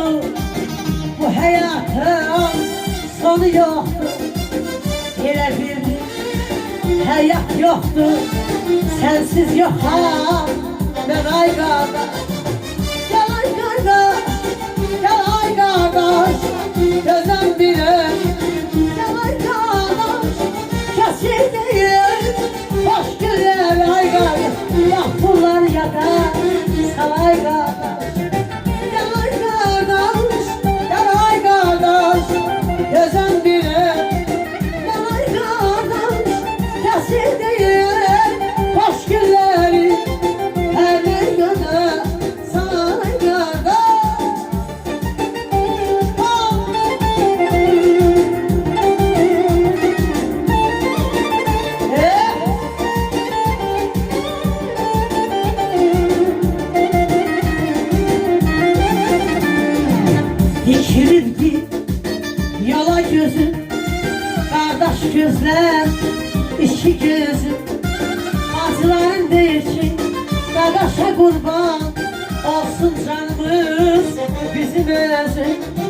yoktur, bu hayatın sonu yoktur. Elə bir hayat yoktur, sensiz yok ha. Ben ay qardaş, gel ay qardaş, gel ay qardaş, gözüm bilir. Gel ay qardaş, kesin değil, hoş güler ay qardaş. Bak bunlar yatar, sal ay qardaş. Gel ay qardaş, gel ay qardaş, gözüm bilir. Gel ay qardaş, kesin değil, hoş güler. Dikilirdi yala gözüm, kardeş gözler, iki gözüm. Acıların deyir ki, kardeşe kurban olsun canımız bizim özüm.